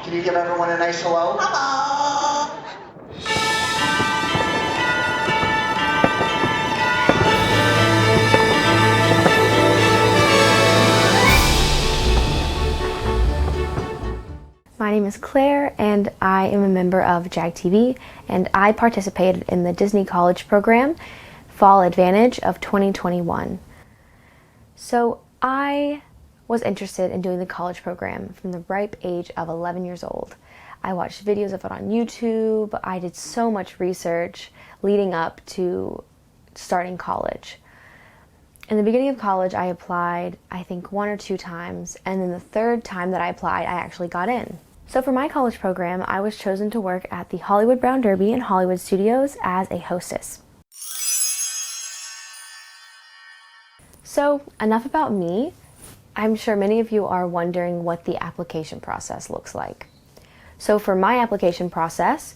Can you give everyone a nice hello? Hello! My name is Claire and I am a member of JagTV, and I participated in the Disney College Program Fall Advantage of 2021. So I was interested in doing the college program from the ripe age of 11 years old. I watched videos of it on YouTube. I did so much research leading up to starting college. In the beginning of college, I applied, I think 1 or 2 times, and then the third time that I applied, I actually got in. So for my college program, I was chosen to work at the Hollywood Brown Derby and Hollywood Studios as a hostess. So enough about me. I'm sure many of you are wondering what the application process looks like. So for my application process,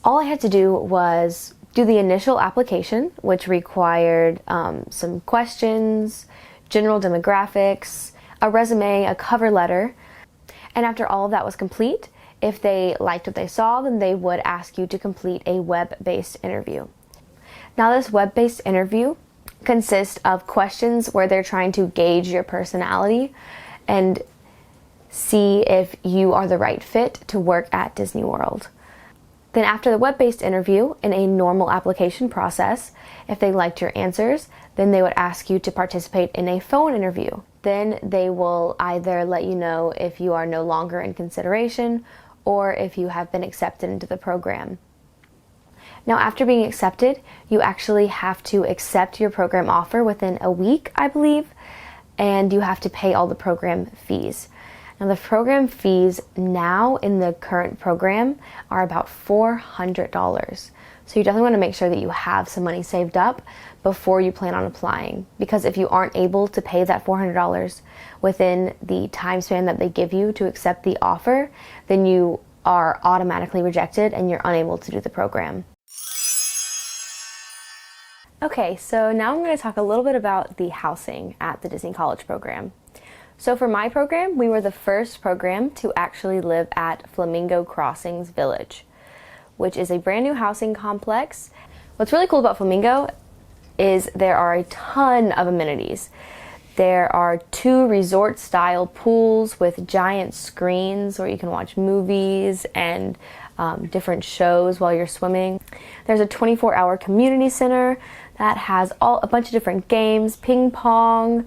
all I had to do was do the initial application, which required some questions, general demographics, a resume, a cover letter. And after all of that was complete, if they liked what they saw, then they would ask you to complete a web-based interview. Now this web-based interview consists of questions where they're trying to gauge your personality and see if you are the right fit to work at Disney World. Then after the web-based interview, in a normal application process, if they liked your answers, then they would ask you to participate in a phone interview. Then they will either let you know if you are no longer in consideration or if you have been accepted into the program. Now after being accepted, you actually have to accept your program offer within a week, I believe, and you have to pay all the program fees. Now the program fees now in the current program are about $400. So you definitely want to make sure that you have some money saved up before you plan on applying, because if you aren't able to pay that $400 within the time span that they give you to accept the offer, then you are automatically rejected and you're unable to do the program. Okay, so now I'm going to talk a little bit about the housing at the Disney College Program. So for my program, we were the first program to actually live at Flamingo Crossings Village, which is a brand new housing complex. What's really cool about Flamingo is there are a ton of amenities. There are 2 resort-style pools with giant screens where you can watch movies and different shows while you're swimming. There's a 24-hour community center that has a bunch of different games, ping pong,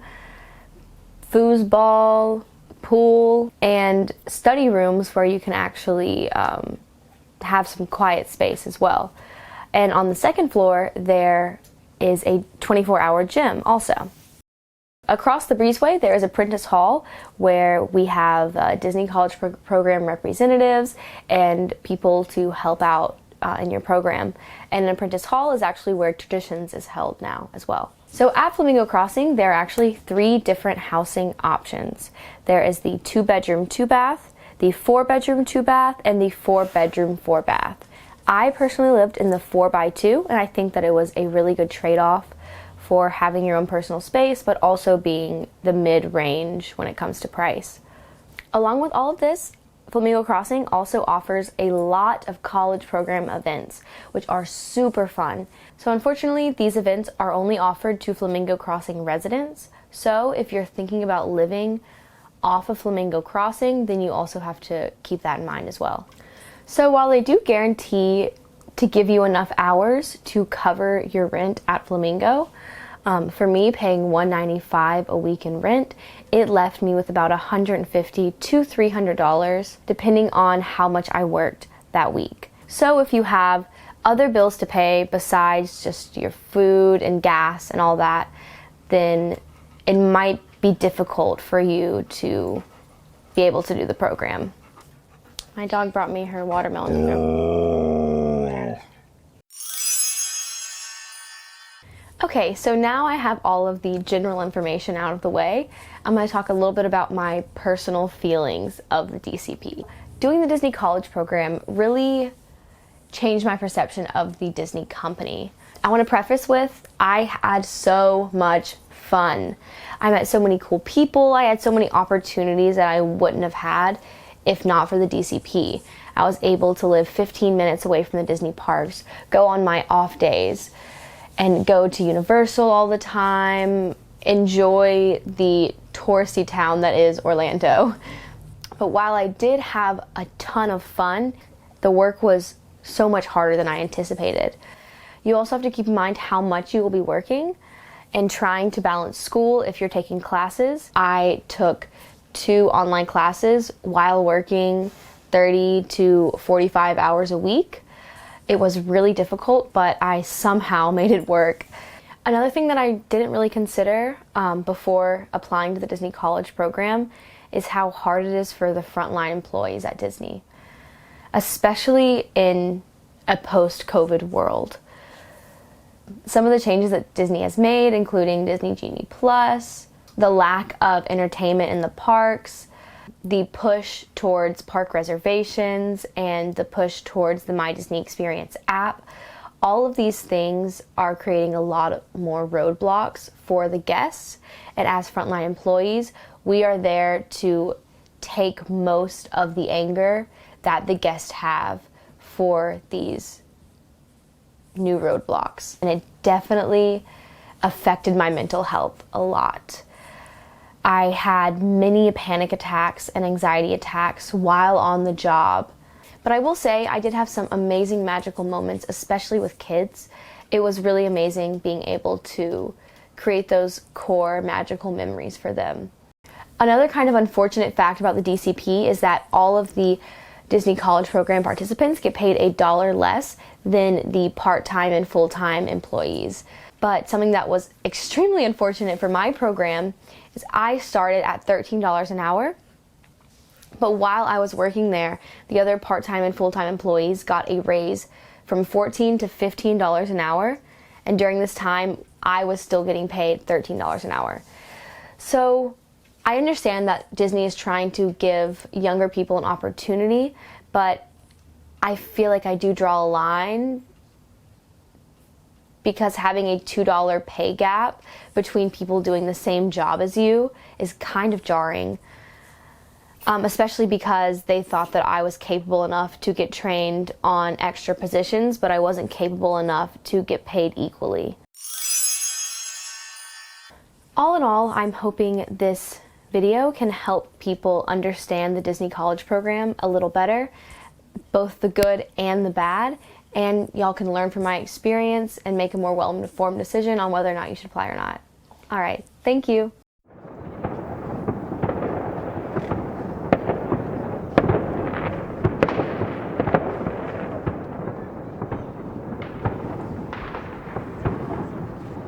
foosball, pool, and study rooms where you can actually have some quiet space as well. And on the second floor, there is a 24-hour gym also. Across the breezeway, there is a Prentice Hall where we have Disney College Program representatives and people to help out in your program. And Apprentice Hall is actually where Traditions is held now as well. So at Flamingo Crossing, there are actually 3 different housing options. There is the 2-bedroom, 2-bath, the 4-bedroom, 2-bath, and the 4-bedroom, 4-bath. I personally lived in the 4x2, and I think that it was a really good trade-off for having your own personal space, but also being the mid-range when it comes to price. Along with all of this, Flamingo Crossing also offers a lot of college program events, which are super fun. So unfortunately, these events are only offered to Flamingo Crossing residents. So if you're thinking about living off of Flamingo Crossing, then you also have to keep that in mind as well. So while they do guarantee to give you enough hours to cover your rent at Flamingo, for me, paying $195 a week in rent, it left me with about $150 to $300, depending on how much I worked that week. So if you have other bills to pay besides just your food and gas and all that, then it might be difficult for you to be able to do the program. My dog brought me her watermelon. Okay, so now I have all of the general information out of the way. I'm going to talk a little bit about my personal feelings of the DCP. Doing the Disney College Program really changed my perception of the Disney company. I want to preface with, I had so much fun. I met so many cool people. I had so many opportunities that I wouldn't have had if not for the DCP. I was able to live 15 minutes away from the Disney parks, go on my off days, and go to Universal all the time, enjoy the touristy town that is Orlando. But while I did have a ton of fun, the work was so much harder than I anticipated. You also have to keep in mind how much you will be working and trying to balance school if you're taking classes. I took 2 online classes while working 30 to 45 hours a week. It was really difficult, but I somehow made it work. Another thing that I didn't really consider before applying to the Disney College program is how hard it is for the frontline employees at Disney, especially in a post-COVID world. Some of the changes that Disney has made, including Disney Genie Plus, the lack of entertainment in the parks, the push towards park reservations, and the push towards the My Disney Experience app, all of these things are creating a lot more roadblocks for the guests. And as frontline employees, we are there to take most of the anger that the guests have for these new roadblocks. And it definitely affected my mental health a lot. I had many panic attacks and anxiety attacks while on the job. But I will say I did have some amazing magical moments, especially with kids. It was really amazing being able to create those core magical memories for them. Another kind of unfortunate fact about the DCP is that all of the Disney College Program participants get paid $1 less than the part-time and full-time employees. But something that was extremely unfortunate for my program is I started at $13 an hour. But while I was working there, the other part-time and full-time employees got a raise from $14 to $15 an hour. And during this time, I was still getting paid $13 an hour. So I understand that Disney is trying to give younger people an opportunity, but I feel like I do draw a line because having a $2 pay gap between people doing the same job as you is kind of jarring, especially because they thought that I was capable enough to get trained on extra positions, but I wasn't capable enough to get paid equally. All in all, I'm hoping this video can help people understand the Disney College program a little better, both the good and the bad, and y'all can learn from my experience and make a more well-informed decision on whether or not you should apply or not. All right, thank you.